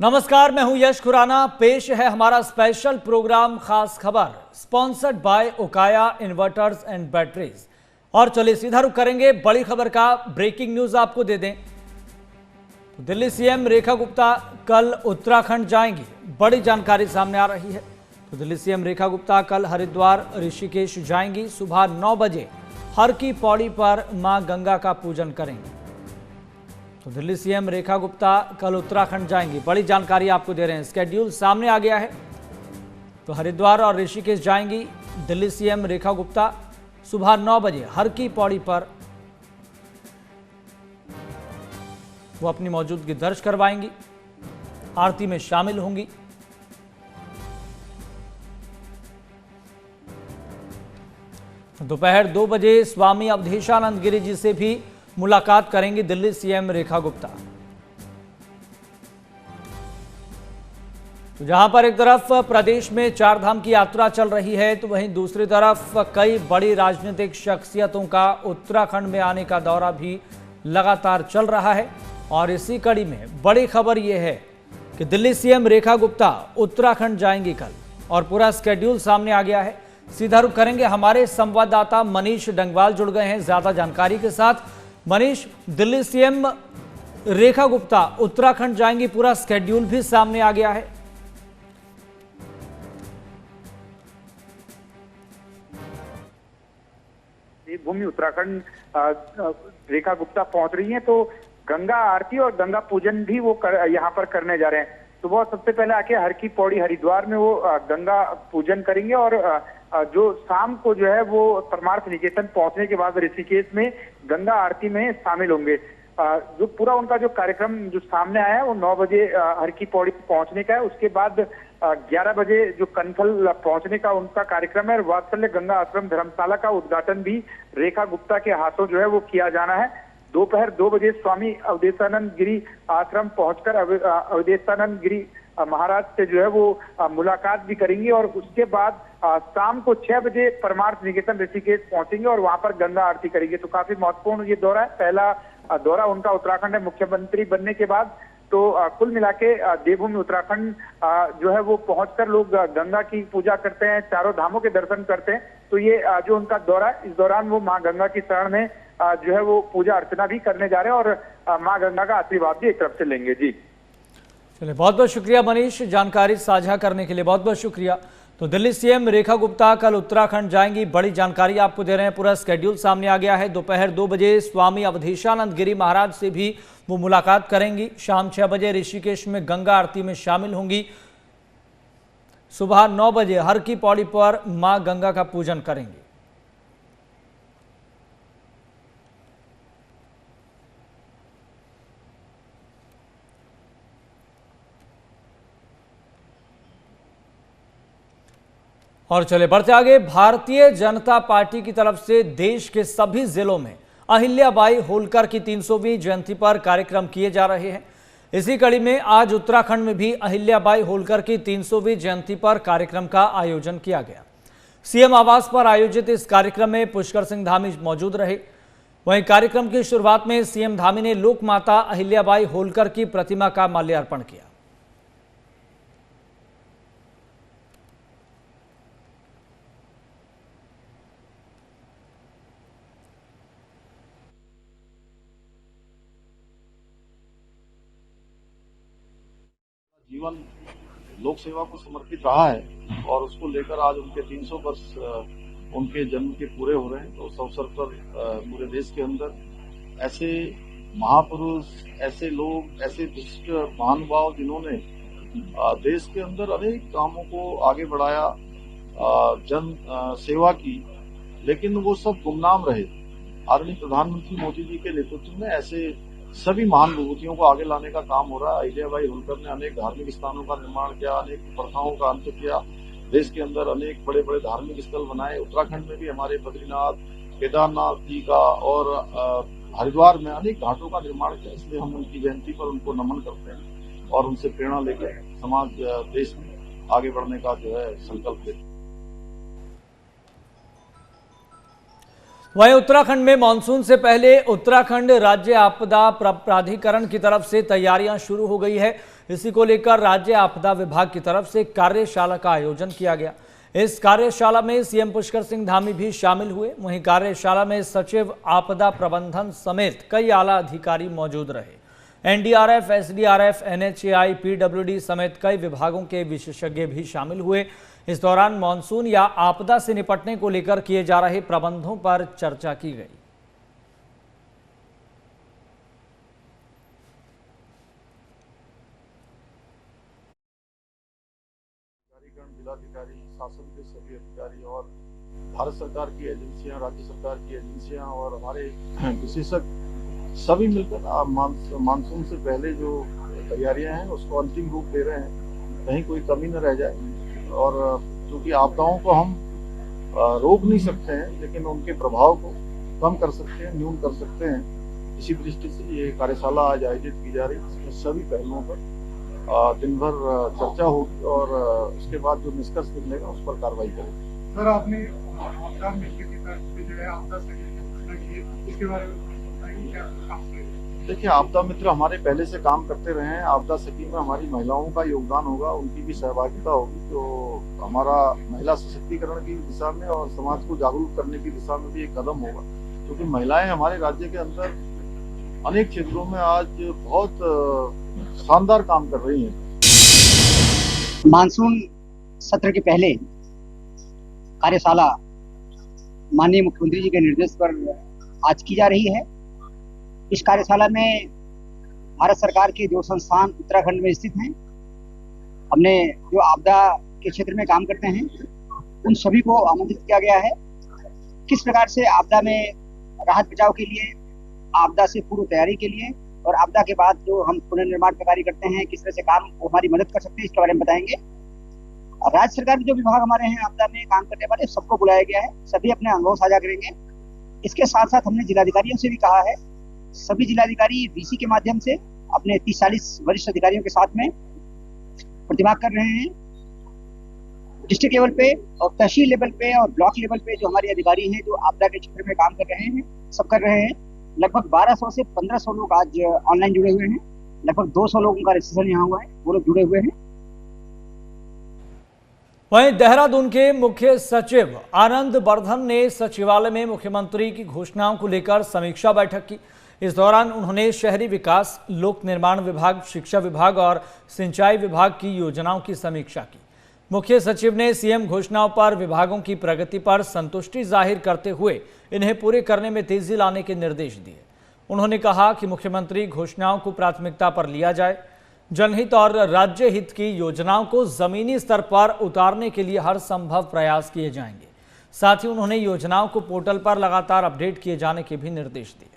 नमस्कार, मैं हूं यश खुराना। पेश है हमारा स्पेशल प्रोग्राम खास खबर, sponsored by Okaya inverters and batteries. और चलिए सीधा रुख करेंगे बड़ी खबर का। ब्रेकिंग न्यूज आपको दे दें तो दिल्ली सीएम रेखा गुप्ता कल उत्तराखंड जाएंगी, बड़ी जानकारी सामने आ रही है। तो दिल्ली सीएम रेखा गुप्ता कल हरिद्वार ऋषिकेश जाएंगी। सुबह 9 बजे हर की पौड़ी पर मां गंगा का पूजन करेंगी। तो दिल्ली सीएम रेखा गुप्ता कल उत्तराखंड जाएंगी, बड़ी जानकारी आपको दे रहे हैं। स्केड्यूल सामने आ गया है। तो हरिद्वार और ऋषिकेश जाएंगी दिल्ली सीएम रेखा गुप्ता। सुबह 9 बजे हर की पौड़ी पर वो अपनी मौजूदगी दर्ज करवाएंगी, आरती में शामिल होंगी। दोपहर 2 बजे स्वामी अवधेशानंद गिरी जी से भी मुलाकात करेंगी दिल्ली सीएम रेखा गुप्ता। तो जहां पर एक तरफ प्रदेश में चारधाम की यात्रा चल रही है, तो वहीं दूसरी तरफ कई बड़ी राजनीतिक शख्सियतों का उत्तराखंड में आने का दौरा भी लगातार चल रहा है। और इसी कड़ी में बड़ी खबर यह है कि दिल्ली सीएम रेखा गुप्ता उत्तराखंड जाएंगी कल, और पूरा स्केड्यूल सामने आ गया है। सीधा रुख करेंगे, हमारे संवाददाता मनीष डंगवाल जुड़ गए हैं ज्यादा जानकारी के साथ। मनीष, दिल्ली सीएम रेखा गुप्ता उत्तराखंड जाएंगी, पूरा स्केड्यूल भी सामने आ गया है। देवभूमि उत्तराखंड रेखा गुप्ता पहुंच रही हैं, तो गंगा आरती और गंगा पूजन भी वो यहाँ पर करने जा रहे हैं। तो वो सबसे पहले आके हर की पौड़ी हरिद्वार में वो गंगा पूजन करेंगे, और जो शाम को जो है वो परमार्थ निकेतन पहुंचने के बाद ऋषिकेश में गंगा आरती में शामिल होंगे। जो पूरा उनका जो कार्यक्रम जो सामने आया है वो 9 बजे हर की पौड़ी पहुंचने का है। उसके बाद 11 बजे जो कनखल पहुंचने का उनका कार्यक्रम है। वात्सल्य गंगा आश्रम धर्मशाला का उद्घाटन भी रेखा गुप्ता के हाथों जो है वो किया जाना है। दोपहर 2 बजे स्वामी अवधेशानंद गिरी आश्रम पहुंचकर अवधेशानंद गिरी महाराज से जो है वो मुलाकात भी करेंगी, और उसके बाद शाम को 6 बजे परमार्थ निकेतन ऋषिकेश पहुंचेंगे और वहां पर गंगा आरती करेंगे। तो काफी महत्वपूर्ण ये दौरा है, पहला दौरा उनका उत्तराखंड है मुख्यमंत्री बनने के बाद। तो कुल मिला के देवभूमि उत्तराखंड जो है वो पहुंचकर लोग गंगा की पूजा करते हैं, चारों धामों के दर्शन करते हैं। तो ये जो उनका दौरा है, इस दौरान वो माँ गंगा की शरण में जो है वो पूजा अर्चना भी करने जा रहे हैं, और माँ गंगा का आशीर्वाद भी एक तरफ से लेंगे। जी चलिए, बहुत बहुत शुक्रिया मनीष, जानकारी साझा करने के लिए बहुत बहुत शुक्रिया। तो दिल्ली सीएम रेखा गुप्ता कल उत्तराखंड जाएंगी, बड़ी जानकारी आपको दे रहे हैं। पूरा स्केड्यूल सामने आ गया है। दोपहर 2 बजे स्वामी अवधेशानंद गिरी महाराज से भी वो मुलाकात करेंगी। शाम 6 बजे ऋषिकेश में गंगा आरती में शामिल होंगी। सुबह 9 बजे हर की पौड़ी पर मां गंगा का पूजन करेंगी। और चले बढ़ते आगे, भारतीय जनता पार्टी की तरफ से देश के सभी जिलों में अहिल्याबाई होलकर की 300वीं जयंती पर कार्यक्रम किए जा रहे हैं। इसी कड़ी में आज उत्तराखंड में भी अहिल्याबाई होलकर की 300वीं जयंती पर कार्यक्रम का आयोजन किया गया। सीएम आवास पर आयोजित इस कार्यक्रम में पुष्कर सिंह धामी मौजूद रहे। वहीं कार्यक्रम की शुरुआत में सीएम धामी ने लोक माता अहिल्याबाई होलकर की प्रतिमा का माल्यार्पण किया। जीवन लोक सेवा को समर्पित रहा है, और उसको लेकर आज उनके 300 वर्ष उनके जन्म के पूरे हो रहे हैं। तो उस अवसर पर पूरे देश के अंदर ऐसे महापुरुष, ऐसे लोग, ऐसे विशिष्ट महानुभाव जिन्होंने देश के अंदर अनेक कामों को आगे बढ़ाया, जन सेवा की, लेकिन वो सब गुमनाम रहे। आदरणीय प्रधानमंत्री मोदी जी के नेतृत्व में ऐसे सभी महान विभूतियों को आगे लाने का काम हो रहा है। अहिल्याबाई होलकर ने अनेक धार्मिक स्थानों का निर्माण किया, अनेक प्रथाओं का अंत किया, देश के अंदर अनेक बड़े बड़े धार्मिक स्थल बनाए। उत्तराखंड में भी हमारे बद्रीनाथ, केदारनाथ जी का और हरिद्वार में अनेक घाटों का निर्माण किया। इसलिए हम उनकी जयंती पर उनको नमन करते हैं और उनसे प्रेरणा लेकर समाज, देश में आगे बढ़ने का जो है संकल्प लेते हैं। वहीं उत्तराखंड में मानसून से पहले उत्तराखंड राज्य आपदा प्राधिकरण की तरफ से तैयारियां शुरू हो गई है। इसी को लेकर राज्य आपदा विभाग की तरफ से कार्यशाला का आयोजन किया गया। इस कार्यशाला में सीएम पुष्कर सिंह धामी भी शामिल हुए। वहीं कार्यशाला में सचिव आपदा प्रबंधन समेत कई आला अधिकारी मौजूद रहे। एनडीआरएफ, एसडीआरएफ, एनएचएआई, पीडब्ल्यूडी समेत कई विभागों के विशेषज्ञ भी शामिल हुए। इस दौरान मानसून या आपदा से निपटने को लेकर किए जा रहे प्रबंधों पर चर्चा की गई। जिलाधिकारी, शासन के सभी अधिकारी और भारत सरकार की एजेंसियां, राज्य सरकार की एजेंसियां और हमारे विशेषज्ञ सभी मिलकर मानसून से पहले जो तैयारियां हैं उसको अंतिम रूप दे रहे हैं, कहीं कोई कमी न रह जाए। और क्योंकि आपदाओं को हम रोक नहीं सकते हैं, लेकिन उनके प्रभाव को कम कर सकते हैं, न्यून कर सकते हैं। इसी दृष्टि से ये कार्यशाला आज आयोजित की जा रही है, जिसमें सभी पहलुओं पर दिन भर चर्चा होगी और उसके बाद जो निष्कर्ष निकलेगा उस पर कार्रवाई करेंगे। सर, आपने आपदा मित्र की तरफ से जो है आपदा सखी की घोषणा की है, इसके बारे में बताइए क्या काम करेंगे? देखिए, आपदा मित्र हमारे पहले से काम करते रहे हैं। आपदा सखी में हमारी महिलाओं का योगदान होगा, उनकी भी सहभागिता होगी, तो हमारा महिला सशक्तिकरण की दिशा में और समाज को जागरूक करने की दिशा में भी एक कदम होगा, क्योंकि महिलाएं हमारे राज्य के अंदर अनेक क्षेत्रों में आज बहुत शानदार काम कर रही हैं। मानसून सत्र के पहले कार्यशाला माननीय मुख्यमंत्री जी के निर्देश पर आज की जा रही है। इस कार्यशाला में भारत सरकार के जो संस्थान उत्तराखंड में स्थित हैं, हमने जो आपदा के क्षेत्र में काम करते हैं उन सभी को आमंत्रित किया गया है। किस प्रकार से आपदा में राहत बचाव के लिए, आपदा से पूर्व तैयारी के लिए और आपदा के बाद जो हम पुनर्निर्माण का कार्य करते हैं, किस तरह से काम वो हमारी मदद कर सकते हैं, इसके बारे में बताएंगे। राज्य सरकार के जो विभाग हमारे हैं आपदा में काम करने वाले, सबको बुलाया गया है, सभी अपने अनुभव साझा करेंगे। इसके साथ साथ हमने जिलाधिकारियों से भी कहा है, सभी जिलाधिकारी वीसी के माध्यम से अपने 30-40 वरिष्ठ अधिकारियों के साथ में प्रतिभाग कर रहे हैं। डिस्ट्रिक्ट लेवल पे और तहसील लेवल पे और ब्लॉक लेवल पे जो हमारे अधिकारी हैं जो आपदा के क्षेत्र में काम कर रहे हैं, सब कर रहे हैं। लगभग 1200 से 1500 लोग आज ऑनलाइन जुड़े हुए हैं। लगभग 200 लोगों का रजिस्ट्रेशन यहाँ हुआ है, वो लोग जुड़े हुए हैं। वहीं देहरादून के मुख्य सचिव आनंद वर्धन ने सचिवालय में मुख्यमंत्री की घोषणाओं को लेकर समीक्षा बैठक की। इस दौरान उन्होंने शहरी विकास, लोक निर्माण विभाग, शिक्षा विभाग और सिंचाई विभाग की योजनाओं की समीक्षा की। मुख्य सचिव ने सीएम घोषणाओं पर विभागों की प्रगति पर संतुष्टि जाहिर करते हुए इन्हें पूरे करने में तेजी लाने के निर्देश दिए। उन्होंने कहा कि मुख्यमंत्री घोषणाओं को प्राथमिकता पर लिया जाए। जनहित और राज्य हित की योजनाओं को जमीनी स्तर पर उतारने के लिए हर संभव प्रयास किए जाएंगे। साथ ही उन्होंने योजनाओं को पोर्टल पर लगातार अपडेट किए जाने के भी निर्देश दिए।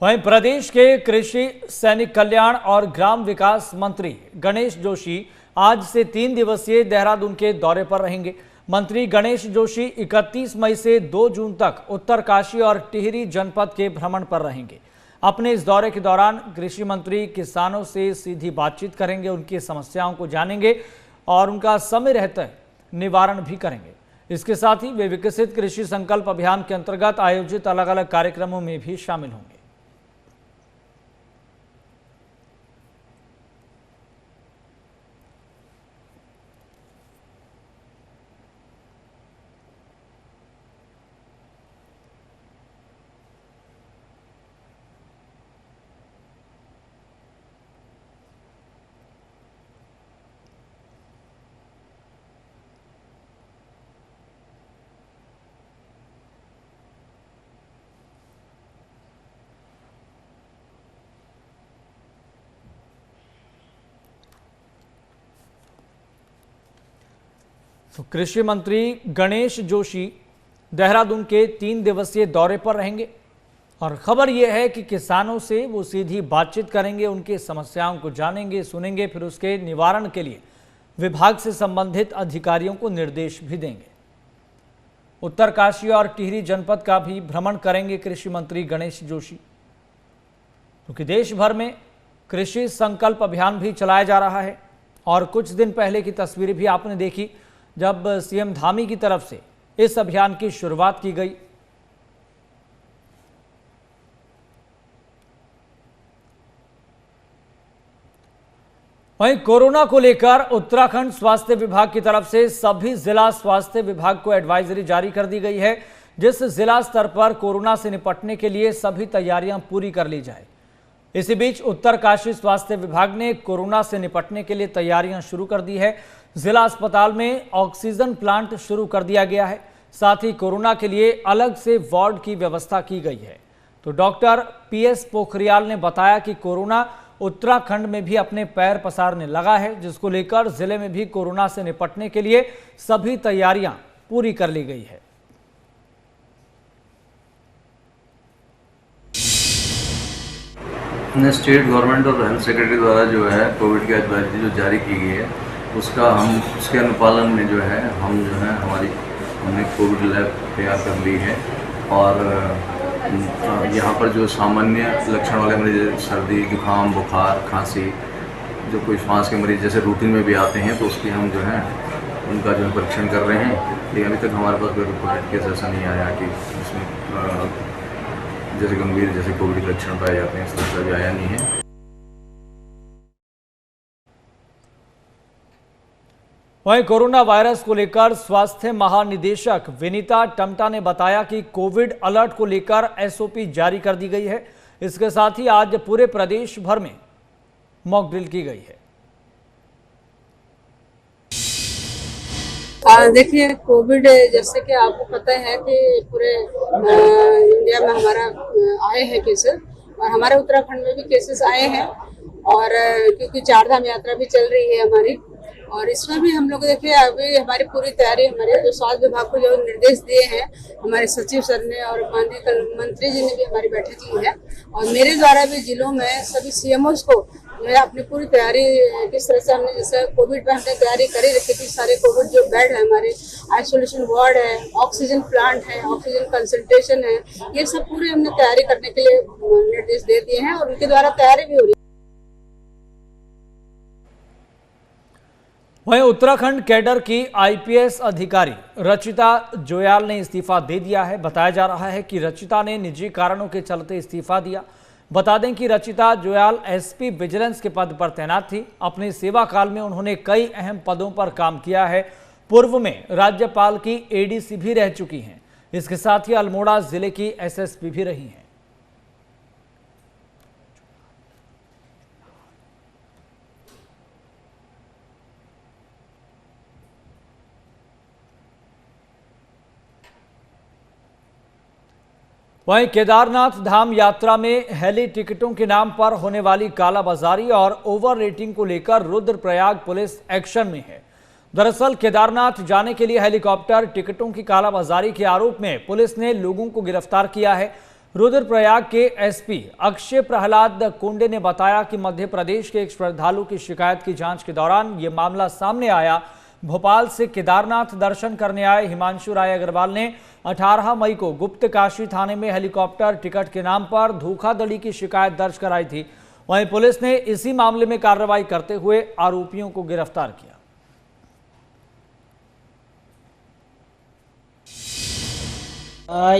वहीं प्रदेश के कृषि, सैनिक कल्याण और ग्राम विकास मंत्री गणेश जोशी आज से 3 दिवसीय देहरादून के दौरे पर रहेंगे। मंत्री गणेश जोशी 31 मई से 2 जून तक उत्तरकाशी और टिहरी जनपद के भ्रमण पर रहेंगे। अपने इस दौरे के दौरान कृषि मंत्री किसानों से सीधी बातचीत करेंगे, उनकी समस्याओं को जानेंगे और उनका समय रहते निवारण भी करेंगे। इसके साथ ही वे विकसित कृषि संकल्प अभियान के अंतर्गत आयोजित अलग अलग कार्यक्रमों में भी शामिल होंगे। तो कृषि मंत्री गणेश जोशी देहरादून के 3 दिवसीय दौरे पर रहेंगे और खबर यह है कि किसानों से वो सीधी बातचीत करेंगे, उनकी समस्याओं को जानेंगे, सुनेंगे, फिर उसके निवारण के लिए विभाग से संबंधित अधिकारियों को निर्देश भी देंगे। उत्तरकाशी और टिहरी जनपद का भी भ्रमण करेंगे कृषि मंत्री गणेश जोशी, क्योंकि देश भर में कृषि संकल्प अभियान भी चलाया जा रहा है। और कुछ दिन पहले की तस्वीरें भी आपने देखी जब सीएम धामी की तरफ से इस अभियान की शुरुआत की गई। वहीं कोरोना को लेकर उत्तराखंड स्वास्थ्य विभाग की तरफ से सभी जिला स्वास्थ्य विभाग को एडवाइजरी जारी कर दी गई है, जिस जिला स्तर पर कोरोना से निपटने के लिए सभी तैयारियां पूरी कर ली जाए। इसी बीच उत्तरकाशी स्वास्थ्य विभाग ने कोरोना से निपटने के लिए तैयारियां शुरू कर दी है। जिला अस्पताल में ऑक्सीजन प्लांट शुरू कर दिया गया है, साथ ही कोरोना के लिए अलग से वार्ड की व्यवस्था की गई है। तो डॉक्टर PS पोखरियाल ने बताया कि कोरोना उत्तराखंड में भी अपने पैर पसारने लगा है, जिसको लेकर जिले में भी कोरोना से निपटने के लिए सभी तैयारियां पूरी कर ली गई है। स्टेट गवर्नमेंट और हेल्थ सेक्रेटरी द्वारा जो है कोविड की एडवाइजरी जो जारी की गई है उसके अनुपालन में जो है हमने कोविड लैब तैयार कर ली है। और यहाँ पर जो सामान्य लक्षण वाले मरीज, सर्दी, जुकाम, बुखार, खांसी, जो कोई श्वास के मरीज जैसे रूटीन में भी आते हैं तो उसकी हम जो है उनका जो है परीक्षण कर रहे हैं। लेकिन अभी तक हमारे पास कोई रिपोर्टेड केस ऐसा नहीं आया कि इसमें जैसे गंभीर जैसे कोविड के लक्षण पाए जाते हैं, इस तरह का आया नहीं है। वहीं कोरोना वायरस को लेकर स्वास्थ्य महानिदेशक विनीता टम्टा ने बताया कि कोविड अलर्ट को लेकर SOP जारी कर दी गई है। इसके साथ ही आज पूरे प्रदेश भर में मॉक ड्रिल की गई है। देखिए, कोविड जैसे कि आपको पता है कि पूरे इंडिया में हमारा आए हैं केसेस, और हमारे उत्तराखंड में भी केसेस आए हैं। और क्योंकि 4 धाम यात्रा भी चल रही है हमारी, और इसमें भी हम लोग देखिए अभी हमारी पूरी तैयारी, हमारे जो स्वास्थ्य विभाग को जो निर्देश दिए हैं हमारे सचिव सर ने और माननीय मंत्री जी ने भी हमारी बैठक की है। और मेरे द्वारा भी जिलों में सभी CMOs को जो है अपनी पूरी तैयारी, किस तरह से हमने जैसे कोविड पे हमने तैयारी करी रखी थी, सारे कोविड जो बेड है हमारे, आइसोलेशन वार्ड है, ऑक्सीजन प्लांट है, ऑक्सीजन कंसंट्रेशन है, ये सब पूरी हमने तैयारी करने के लिए निर्देश दे दिए हैं और उनके द्वारा तैयारी भी हो रही है। वहीं उत्तराखंड कैडर की IPS अधिकारी रचिता जोयाल ने इस्तीफा दे दिया है। बताया जा रहा है कि रचिता ने निजी कारणों के चलते इस्तीफा दिया। बता दें कि रचिता जोयाल SP विजिलेंस के पद पर तैनात थी। अपने सेवा काल में उन्होंने कई अहम पदों पर काम किया है। पूर्व में राज्यपाल की ADC भी रह चुकी हैं। इसके साथ ही अल्मोड़ा जिले की SSP भी रही हैं। वहीं केदारनाथ धाम यात्रा में हेली टिकटों के नाम पर होने वाली कालाबाजारी और ओवर रेटिंग को लेकर रुद्रप्रयाग पुलिस एक्शन में है। दरअसल केदारनाथ जाने के लिए हेलीकॉप्टर टिकटों की कालाबाजारी के आरोप में पुलिस ने लोगों को गिरफ्तार किया है। रुद्रप्रयाग के SP अक्षय प्रहलाद कुंडे ने बताया कि मध्य प्रदेश के एक श्रद्धालु की शिकायत की जांच के दौरान ये मामला सामने आया। भोपाल से केदारनाथ दर्शन करने आए हिमांशु राय अग्रवाल ने 18 मई को गुप्तकाशी थाने में हेलीकॉप्टर टिकट के नाम पर धोखाधड़ी की शिकायत दर्ज कराई थी। वहीं पुलिस ने इसी मामले में कार्रवाई करते हुए आरोपियों को गिरफ्तार किया।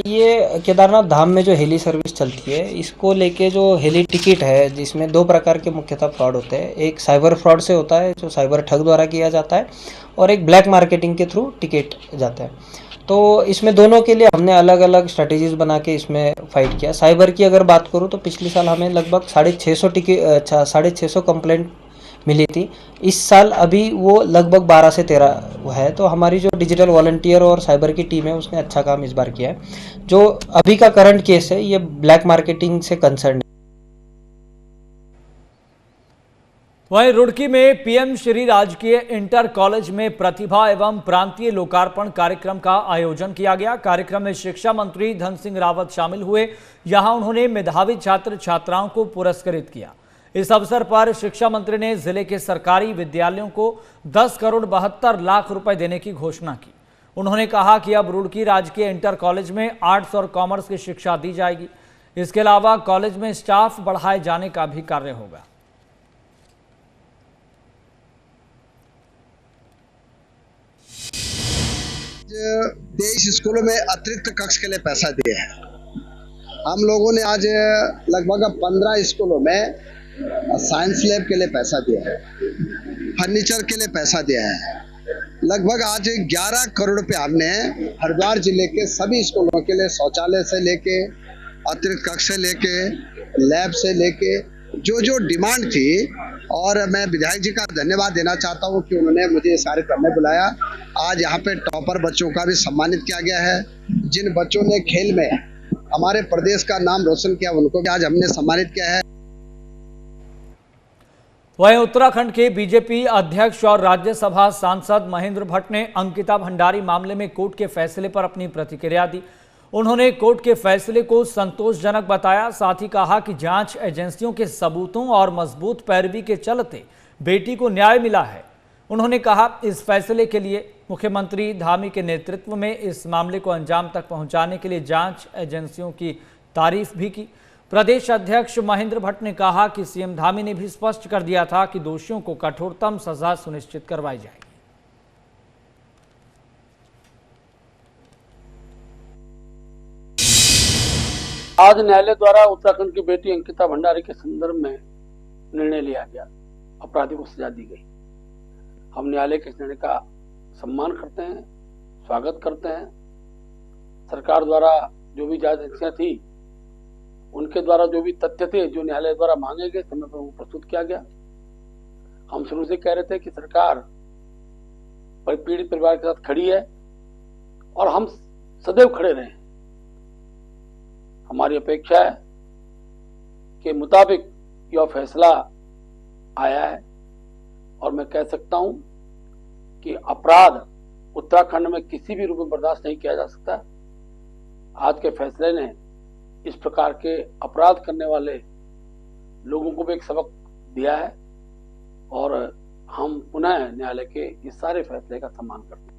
ये केदारनाथ धाम में जो हेली सर्विस चलती है, इसको लेके जो हेली टिकट है, जिसमें 2 प्रकार के मुख्यतः फ्रॉड होते हैं। एक साइबर फ्रॉड से होता है जो साइबर ठग द्वारा किया जाता है, और एक ब्लैक मार्केटिंग के थ्रू टिकट जाता है। तो इसमें दोनों के लिए हमने अलग अलग स्ट्रेटेजीज बना के इसमें फाइट किया। साइबर की अगर बात करूँ तो पिछले साल हमें लगभग 650 कंप्लेंट मिली थी। इस साल अभी वो लगभग 12 से 13 है। तो हमारी जो डिजिटल वॉलंटियर और साइबर की टीम है उसने अच्छा काम इस बार किया है। जो अभी का करंट केस है ये ब्लैक मार्केटिंग से कंसर्न है। वहीं रुड़की में PM श्री राजकीय इंटर कॉलेज में प्रतिभा एवं प्रांतीय लोकार्पण कार्यक्रम का आयोजन किया गया। कार्यक्रम में शिक्षा मंत्री धन सिंह रावत शामिल हुए। यहां उन्होंने मेधावी छात्र छात्राओं को पुरस्कृत किया। इस अवसर पर शिक्षा मंत्री ने जिले के सरकारी विद्यालयों को 10 करोड़ 72 लाख रुपए देने की घोषणा की। उन्होंने कहा कि अब रुड़की राजकीय इंटर कॉलेज में आर्ट्स और कॉमर्स की शिक्षा दी जाएगी। इसके अलावा कॉलेज में स्टाफ बढ़ाए जाने का भी कार्य होगा। 23 स्कूलों में अतिरिक्त कक्ष के लिए पैसा दिया है। हम लोगों ने आज लगभग 15 स्कूलों में साइंस लैब के लिए पैसा दिया है, फर्नीचर के लिए पैसा दिया है। लगभग आज 11 करोड़ रुपए हमने हरिद्वार जिले के सभी स्कूलों के लिए शौचालय से लेके, अतिरिक्त कक्ष से लेके, लैब से लेके जो डिमांड थी, और मैं विधायक जी का धन्यवाद देना चाहता हूं कि उन्होंने मुझे इस कार्यक्रम में बुलाया। आज यहाँ पे टॉपर बच्चों का भी सम्मानित किया गया है। जिन बच्चों ने खेल में हमारे प्रदेश का नाम रोशन किया, उनको भी आज हमने सम्मानित किया है। वहीं उत्तराखंड के बीजेपी अध्यक्ष और राज्यसभा सांसद महेंद्र भट्ट ने अंकिता भंडारी मामले में कोर्ट के फैसले पर अपनी प्रतिक्रिया दी। उन्होंने कोर्ट के फैसले को संतोषजनक बताया, साथ ही कहा कि जांच एजेंसियों के सबूतों और मजबूत पैरवी के चलते बेटी को न्याय मिला है। उन्होंने कहा इस फैसले के लिए मुख्यमंत्री धामी के नेतृत्व में इस मामले को अंजाम तक पहुंचाने के लिए जांच एजेंसियों की तारीफ भी की। प्रदेश अध्यक्ष महेंद्र भट्ट ने कहा कि सीएम धामी ने भी स्पष्ट कर दिया था कि दोषियों को कठोरतम सजा सुनिश्चित करवाई जाएगी। आज न्यायालय द्वारा उत्तराखंड की बेटी अंकिता भंडारी के संदर्भ में निर्णय लिया गया, अपराधी को सजा दी गई। हम न्यायालय के निर्णय का सम्मान करते हैं, स्वागत करते हैं। सरकार द्वारा जो भी जांच एजेंसियां थी, उनके द्वारा जो भी तथ्य थे जो न्यायालय द्वारा मांगे गए, समय पर वो प्रस्तुत किया गया। हम शुरू से कह रहे थे कि सरकार पीड़ित परिवार के साथ खड़ी है और हम सदैव खड़े रहे। हमारी अपेक्षा है के मुताबिक यह फैसला आया है और मैं कह सकता हूं कि अपराध उत्तराखंड में किसी भी रूप में बर्दाश्त नहीं किया जा सकता। आज के फैसले ने इस प्रकार के अपराध करने वाले लोगों को भी एक सबक दिया है और हम पुनः न्यायालय के इस सारे फैसले का सम्मान करते हैं।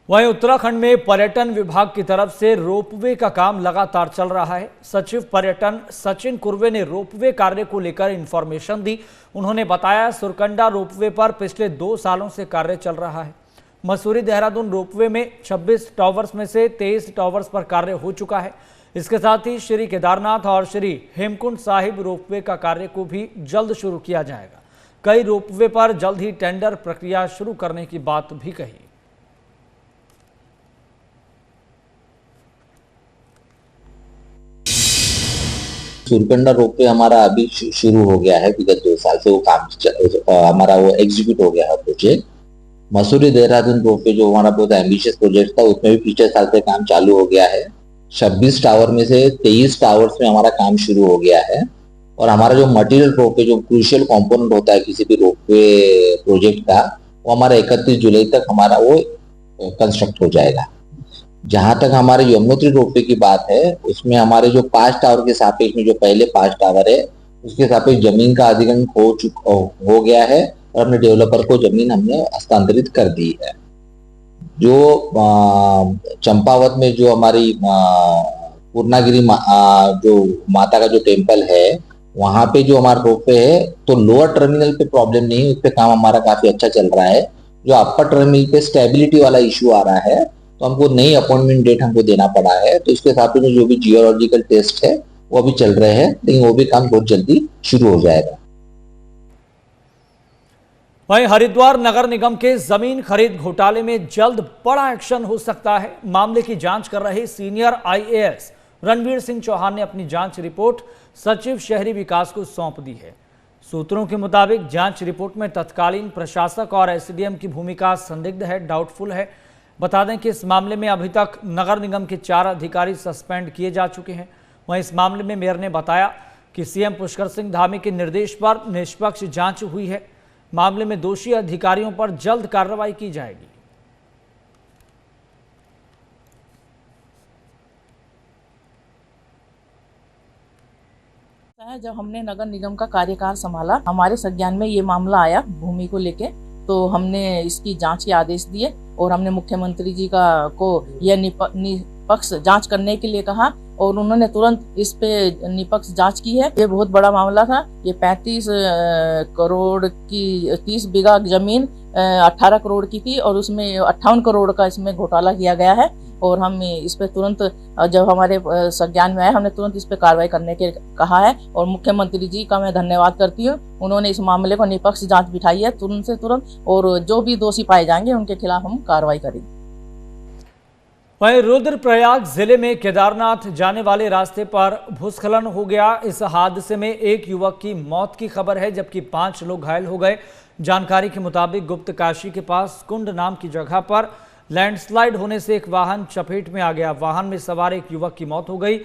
वहीं उत्तराखंड में पर्यटन विभाग की तरफ से रोपवे का काम लगातार चल रहा है। सचिव पर्यटन सचिन कुर्वे ने रोपवे कार्य को लेकर इंफॉर्मेशन दी। उन्होंने बताया सुरकंडा रोपवे पर पिछले 2 सालों से कार्य चल रहा है। मसूरी देहरादून रोपवे में 26 टावर्स में से 23 टावर्स पर कार्य हो चुका है। इसके साथ ही श्री केदारनाथ और श्री हेमकुंड साहिब रोपवे का कार्य को भी जल्द शुरू किया जाएगा। कई रोपवे पर जल्द ही टेंडर प्रक्रिया शुरू करने की बात भी कही। सुरकंडा रोपवे हमारा अभी शुरू हो गया है। विगत 2 साल से वो काम हमारा वो एग्जीक्यूट हो गया है प्रोजेक्ट। मसूरी देहरादून रोपवे जो हमारा बहुत एम्बिशियस प्रोजेक्ट था, उसमें भी पिछले साल से काम चालू हो गया है। 26 टावर में से 23 टावर्स में हमारा काम शुरू हो गया है और हमारा जो मटेरियल रोपवे जो क्रूशियल कंपोनेंट होता है किसी भी रोपवे प्रोजेक्ट का, वो हमारा 31 जुलाई तक हमारा वो कंस्ट्रक्ट हो जाएगा। जहां तक हमारे यमुनोत्री रोपवे की बात है, उसमें हमारे जो 5 टावर के सापेक्ष में जो पहले 5 टावर है, उसके सापेक्ष जमीन का अधिग्रहण हो गया है और अपने डेवलपर को जमीन हमने हस्तांतरित कर दी है। जो चंपावत में जो हमारी पूर्णागिरी जो माता का जो टेम्पल है, वहां पे जो हमारा रोपवे है, तो लोअर टर्मिनल पे प्रॉब्लम नहीं है, उस पे काम हमारा काफी अच्छा चल रहा है। जो अपर टर्मिनल पे स्टेबिलिटी वाला इश्यू आ रहा है, तो हमको नई अपॉइंटमेंट डेट हमको देना पड़ा है। तो इसके साथ में जो भी जियोलॉजिकल टेस्ट है वो अभी चल रहे हैं, लेकिन वो भी काम बहुत जल्दी शुरू हो जाएगा। वहीं हरिद्वार नगर निगम के जमीन खरीद घोटाले में जल्द बड़ा एक्शन हो सकता है। मामले की जांच कर रहे सीनियर IAS रणवीर सिंह चौहान ने अपनी जांच रिपोर्ट सचिव शहरी विकास को सौंप दी है। सूत्रों के मुताबिक जांच रिपोर्ट में तत्कालीन प्रशासक और SDM की भूमिका संदिग्ध है, डाउटफुल है। बता दें कि इस मामले में अभी तक नगर निगम के 4 अधिकारी सस्पेंड किए जा चुके हैं। वहीं इस मामले में मेयर ने बताया कि CM पुष्कर सिंह धामी के निर्देश पर निष्पक्ष जांच हुई है। मामले में दोषी अधिकारियों पर जल्द कार्रवाई की जाएगी। जब हमने नगर निगम का कार्यकाल संभाला, हमारे संज्ञान में ये मामला आया भूमि को लेके, तो हमने इसकी जांच के आदेश दिए और हमने मुख्यमंत्री जी को यह निष्पक्ष जांच करने के लिए कहा और उन्होंने तुरंत इस पे निष्पक्ष जांच की है। ये बहुत बड़ा मामला था। ये 35 करोड़ की 30 बीघा जमीन 18 करोड़ की थी और उसमें 58 करोड़ का इसमें घोटाला किया गया है और हम इस पे तुरंत जब हमारे संज्ञान में आया हमने तुरंत इस पे कार्रवाई करने के कहा है और मुख्यमंत्री जी का मैं धन्यवाद करती हूँ। उन्होंने इस मामले को निष्पक्ष जांच बिठाई है तुरंत से तुरंत और जो भी दोषी पाए जाएंगे उनके खिलाफ हम कार्रवाई करेंगे। वहीं रुद्रप्रयाग जिले में केदारनाथ जाने वाले रास्ते पर भूस्खलन हो गया। इस हादसे में एक युवक की मौत की खबर है जबकि 5 लोग घायल हो गए। जानकारी के मुताबिक गुप्त काशी के पास कुंड नाम की जगह पर लैंडस्लाइड होने से एक वाहन चपेट में आ गया। वाहन में सवार एक युवक की मौत हो गई।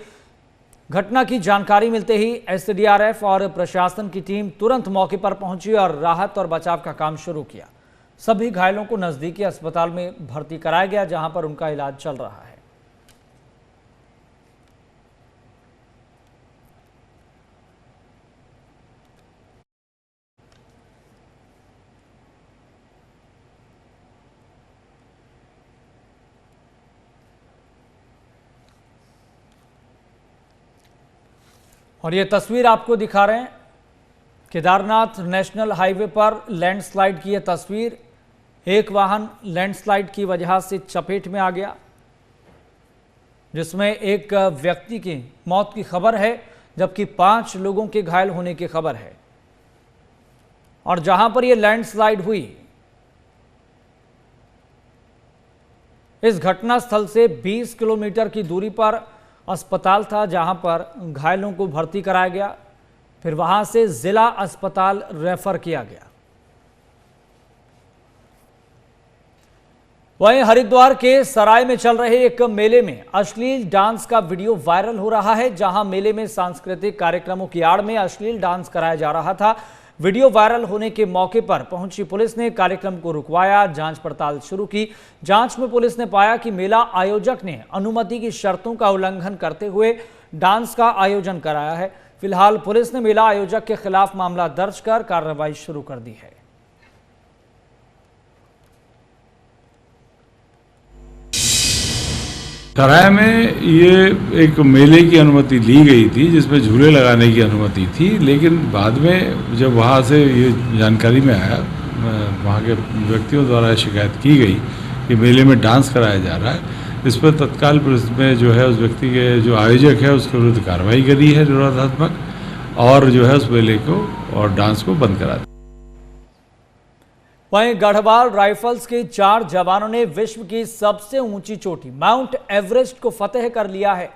घटना की जानकारी मिलते ही एसडीआरएफ और प्रशासन की टीम तुरंत मौके पर पहुंची और राहत और बचाव का काम शुरू किया। सभी घायलों को नजदीकी अस्पताल में भर्ती कराया गया जहां पर उनका इलाज चल रहा है। और ये तस्वीर आपको दिखा रहे हैं केदारनाथ नेशनल हाईवे पर लैंडस्लाइड की यह तस्वीर। एक वाहन लैंडस्लाइड की वजह से चपेट में आ गया जिसमें एक व्यक्ति की मौत की खबर है जबकि 5 लोगों के घायल होने की खबर है। और जहां पर यह लैंडस्लाइड हुई इस घटना स्थल से 20 किलोमीटर की दूरी पर अस्पताल था जहां पर घायलों को भर्ती कराया गया, फिर वहां से जिला अस्पताल रेफर किया गया। वहीं हरिद्वार के सराय में चल रहे एक मेले में अश्लील डांस का वीडियो वायरल हो रहा है। जहां मेले में सांस्कृतिक कार्यक्रमों की आड़ में अश्लील डांस कराया जा रहा था। वीडियो वायरल होने के मौके पर पहुंची पुलिस ने कार्यक्रम को रुकवाया, जांच पड़ताल शुरू की। जांच में पुलिस ने पाया कि मेला आयोजक ने अनुमति की शर्तों का उल्लंघन करते हुए डांस का आयोजन कराया है। फिलहाल पुलिस ने मेला आयोजक के खिलाफ मामला दर्ज कर कार्रवाई शुरू कर दी है। सराय में ये एक मेले की अनुमति ली गई थी जिसमें झूले लगाने की अनुमति थी, लेकिन बाद में जब वहाँ से ये जानकारी में आया, वहाँ के व्यक्तियों द्वारा शिकायत की गई कि मेले में डांस कराया जा रहा है, इस पर तत्काल पुलिस में जो है उस व्यक्ति के जो आयोजक है उसके विरुद्ध कार्रवाई करी है निरोधात्मक और जो है उस मेले को और डांस को बंद करा दिया। वहीं गढ़वाल राइफल्स के 4 जवानों ने विश्व की सबसे ऊंची चोटी माउंट एवरेस्ट को फतेह कर लिया है।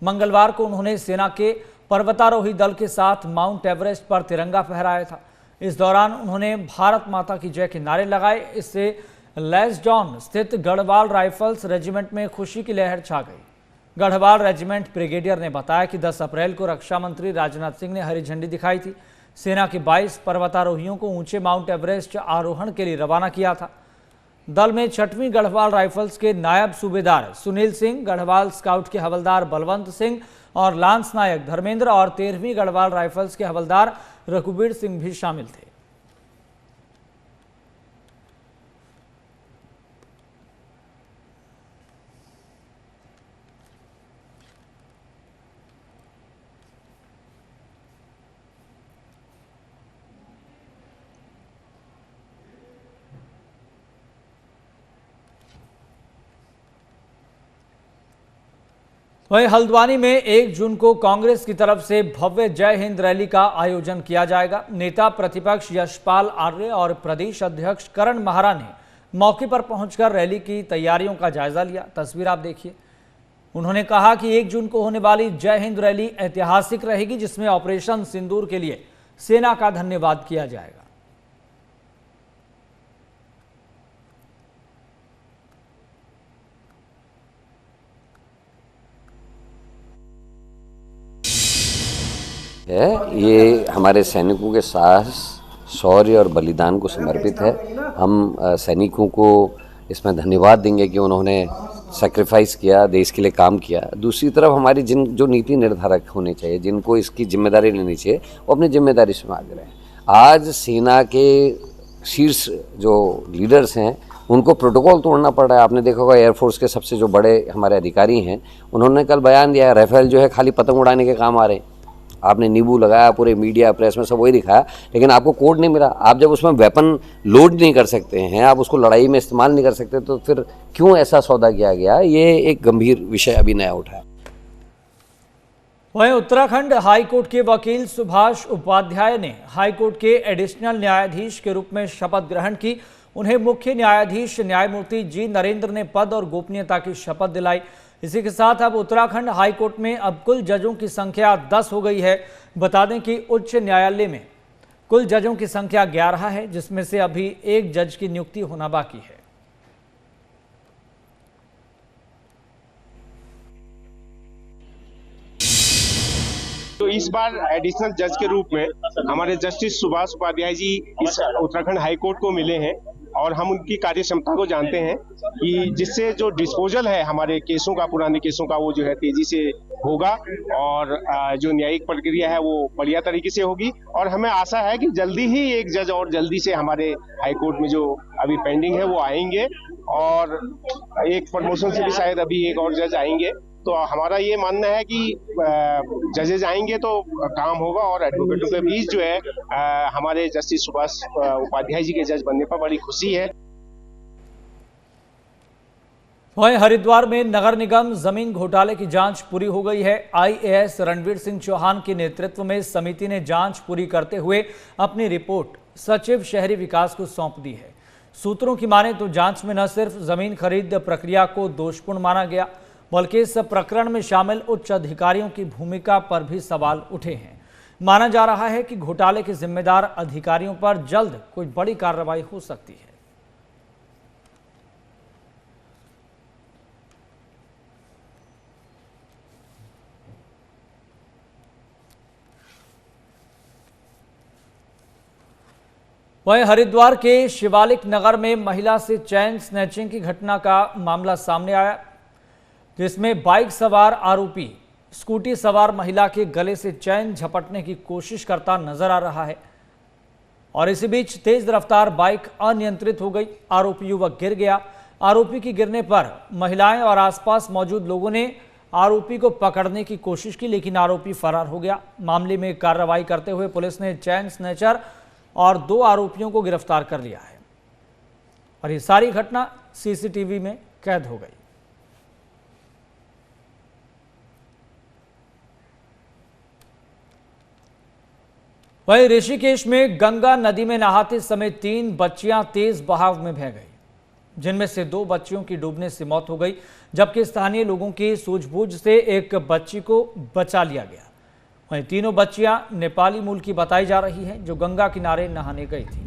मंगलवार को उन्होंने सेना के पर्वतारोही दल के साथ माउंट एवरेस्ट पर तिरंगा फहराया था। इस दौरान उन्होंने भारत माता की जय के नारे लगाए। इससे लैसडॉन स्थित गढ़वाल राइफल्स रेजिमेंट में खुशी की लहर छा गई। गढ़वाल रेजिमेंट ब्रिगेडियर ने बताया कि 10 अप्रैल को रक्षा मंत्री राजनाथ सिंह ने हरी झंडी दिखाई थी। सेना के 22 पर्वतारोहियों को ऊंचे माउंट एवरेस्ट आरोहण के लिए रवाना किया था। दल में 6वीं गढ़वाल राइफल्स के नायब सूबेदार सुनील सिंह, गढ़वाल स्काउट के हवलदार बलवंत सिंह और लांस नायक धर्मेंद्र और 13वीं गढ़वाल राइफल्स के हवलदार रघुबीर सिंह भी शामिल थे। वहीं हल्द्वानी में 1 जून को कांग्रेस की तरफ से भव्य जय हिंद रैली का आयोजन किया जाएगा। नेता प्रतिपक्ष यशपाल आर्य और प्रदेश अध्यक्ष करण महारा ने मौके पर पहुंचकर रैली की तैयारियों का जायजा लिया। तस्वीर आप देखिए। उन्होंने कहा कि 1 जून को होने वाली जय हिंद रैली ऐतिहासिक रहेगी जिसमें ऑपरेशन सिंदूर के लिए सेना का धन्यवाद किया जाएगा। ये हमारे सैनिकों के साहस, शौर्य और बलिदान को समर्पित है। हम सैनिकों को इसमें धन्यवाद देंगे कि उन्होंने सैक्रिफाइस किया, देश के लिए काम किया। दूसरी तरफ हमारी जो नीति निर्धारक होने चाहिए, जिनको इसकी जिम्मेदारी लेनी चाहिए, वो अपनी जिम्मेदारी से आगे रहें। आज सेना के शीर्ष जो लीडर्स हैं उनको प्रोटोकॉल तोड़ना पड़ रहा है। आपने देखा होगा एयरफोर्स के सबसे जो बड़े हमारे अधिकारी हैं, उन्होंने कल बयान दिया है राफेल जो है खाली पतंग उड़ाने के काम आ रहे हैं। आपने नींबू लगाया, पूरे मीडिया प्रेस में सब वही दिखाया, लेकिन आपको कोड नहीं मिला। आप जब उसमें वेपन लोड नहीं कर सकते हैं, आप उसको लड़ाई में इस्तेमाल नहीं कर सकते, तो फिर क्यों ऐसा सौदा किया गया? ये एक गंभीर विषय अभी नया उठा है। वहीं उत्तराखंड हाईकोर्ट के वकील सुभाष उपाध्याय ने हाईकोर्ट के एडिशनल न्यायाधीश के रूप में शपथ ग्रहण की। उन्हें मुख्य न्यायाधीश न्यायमूर्ति जी नरेंद्र ने पद और गोपनीयता की शपथ दिलाई। इसी के साथ अब उत्तराखंड हाईकोर्ट में अब कुल जजों की संख्या 10 हो गई है। बता दें कि उच्च न्यायालय में कुल जजों की संख्या 11 है, जिसमें से अभी एक जज की नियुक्ति होना बाकी है। तो इस बार एडिशनल जज के रूप में हमारे जस्टिस सुभाष उपाध्याय जी इस उत्तराखंड हाईकोर्ट को मिले हैं और हम उनकी कार्य क्षमता को जानते हैं कि जिससे जो डिस्पोजल है हमारे केसों का, पुराने केसों का, वो जो है तेजी से होगा और जो न्यायिक प्रक्रिया है वो बढ़िया तरीके से होगी। और हमें आशा है कि जल्दी ही एक जज और जल्दी से हमारे हाईकोर्ट में जो अभी पेंडिंग है वो आएंगे और एक प्रमोशन से भी शायद अभी एक और जज आएंगे। तो हमारा ये मानना है कि जजेज आएंगे तो काम होगा और एडवोकेटों के बीच जो है हमारे जस्टिस सुभाष उपाध्याय जी के जज बनने पर बड़ी खुशी है। वहीं हरिद्वार में नगर निगम जमीन घोटाले की जांच पूरी हो गई है। आईएएस रणवीर सिंह चौहान के नेतृत्व में समिति ने जांच पूरी करते हुए अपनी रिपोर्ट सचिव शहरी विकास को सौंप दी है। सूत्रों की माने तो जांच में न सिर्फ जमीन खरीद प्रक्रिया को दोषपूर्ण माना गया, बल्कि इस प्रकरण में शामिल उच्च अधिकारियों की भूमिका पर भी सवाल उठे हैं। माना जा रहा है कि घोटाले के जिम्मेदार अधिकारियों पर जल्द कोई बड़ी कार्रवाई हो सकती है। वहीं हरिद्वार के शिवालिक नगर में महिला से चैन स्नैचिंग की घटना का मामला सामने आया, जिसमें बाइक सवार आरोपी स्कूटी सवार महिला के गले से चैन झपटने की कोशिश करता नजर आ रहा है और इसी बीच तेज रफ्तार बाइक अनियंत्रित हो गई। आरोपी युवक गिर गया। आरोपी की गिरने पर महिलाएं और आसपास मौजूद लोगों ने आरोपी को पकड़ने की कोशिश की, लेकिन आरोपी फरार हो गया। मामले में कार्रवाई करते हुए पुलिस ने चैन स्नैचर और 2 आरोपियों को गिरफ्तार कर लिया है और ये सारी घटना सीसीटीवी में कैद हो गई। वहीं ऋषिकेश में गंगा नदी में नहाते समय 3 बच्चियां तेज बहाव में बह गई, जिनमें से 2 बच्चियों की डूबने से मौत हो गई, जबकि स्थानीय लोगों की सूझबूझ से एक बच्ची को बचा लिया गया। वहीं तीनों बच्चियां नेपाली मूल की बताई जा रही हैं, जो गंगा किनारे नहाने गई थी।